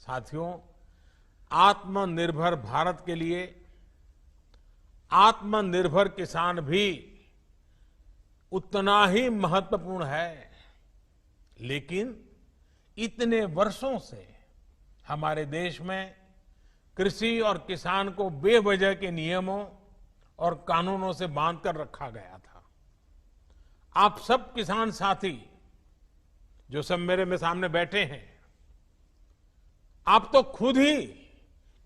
साथियों, आत्मनिर्भर भारत के लिए आत्मनिर्भर किसान भी उतना ही महत्वपूर्ण है। लेकिन इतने वर्षों से हमारे देश में कृषि और किसान को बेवजह के नियमों और कानूनों से बांधकर रखा गया था। आप सब किसान साथी जो सब मेरे में सामने बैठे हैं, आप तो खुद ही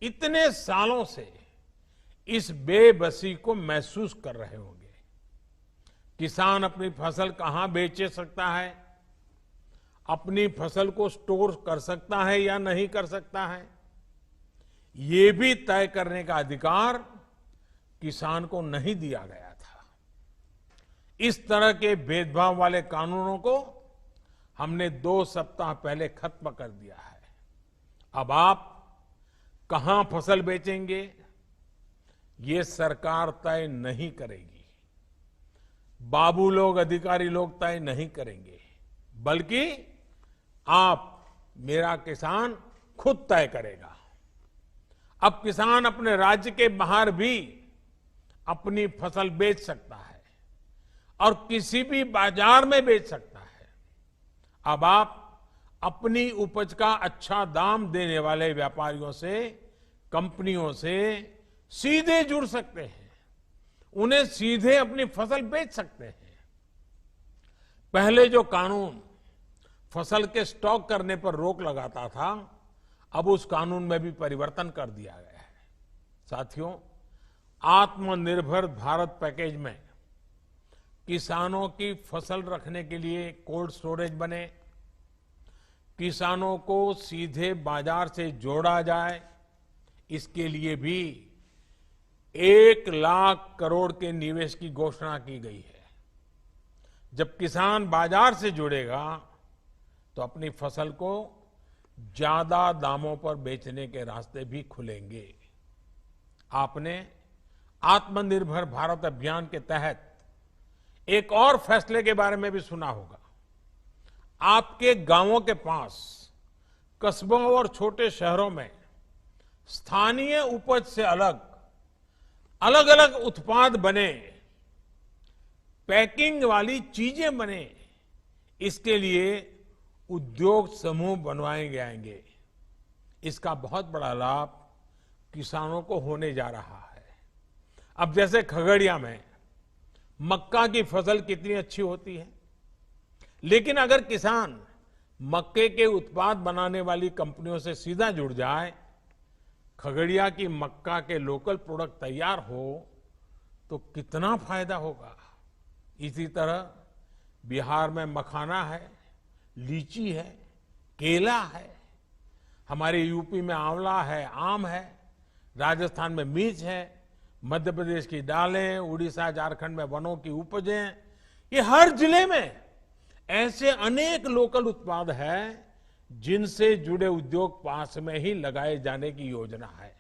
इतने सालों से इस बेबसी को महसूस कर रहे होंगे। किसान अपनी फसल कहां बेच सकता है, अपनी फसल को स्टोर कर सकता है या नहीं कर सकता है, ये भी तय करने का अधिकार किसान को नहीं दिया गया था। इस तरह के भेदभाव वाले कानूनों को हमने 2 सप्ताह पहले खत्म कर दिया है। अब आप कहां फसल बेचेंगे, ये सरकार तय नहीं करेगी, बाबू लोग, अधिकारी लोग तय नहीं करेंगे, बल्कि आप, मेरा किसान खुद तय करेगा। अब किसान अपने राज्य के बाहर भी अपनी फसल बेच सकता है और किसी भी बाजार में बेच सकता है। अब आप अपनी उपज का अच्छा दाम देने वाले व्यापारियों से, कंपनियों से सीधे जुड़ सकते हैं, उन्हें सीधे अपनी फसल बेच सकते हैं। पहले जो कानून फसल के स्टॉक करने पर रोक लगाता था, अब उस कानून में भी परिवर्तन कर दिया गया है। साथियों, आत्मनिर्भर भारत पैकेज में किसानों की फसल रखने के लिए कोल्ड स्टोरेज बने, किसानों को सीधे बाजार से जोड़ा जाए, इसके लिए भी 1 लाख करोड़ के निवेश की घोषणा की गई है। जब किसान बाजार से जुड़ेगा तो अपनी फसल को ज्यादा दामों पर बेचने के रास्ते भी खुलेंगे। आपने आत्मनिर्भर भारत अभियान के तहत एक और फैसले के बारे में भी सुना होगा। आपके गांवों के पास, कस्बों और छोटे शहरों में स्थानीय उपज से अलग अलग उत्पाद बने, पैकिंग वाली चीजें बने, इसके लिए उद्योग समूह बनवाए जाएंगे। इसका बहुत बड़ा लाभ किसानों को होने जा रहा है। अब जैसे खगड़िया में मक्का की फसल कितनी अच्छी होती है, लेकिन अगर किसान मक्के के उत्पाद बनाने वाली कंपनियों से सीधा जुड़ जाए, खगड़िया की मक्का के लोकल प्रोडक्ट तैयार हो, तो कितना फायदा होगा। इसी तरह बिहार में मखाना है, लीची है, केला है, हमारे यूपी में आंवला है, आम है, राजस्थान में मिर्च है, मध्य प्रदेश की दालें, उड़ीसा झारखंड में वनों की उपजें, ये हर जिले में ऐसे अनेक लोकल उत्पाद हैं जिनसे जुड़े उद्योग पास में ही लगाए जाने की योजना है।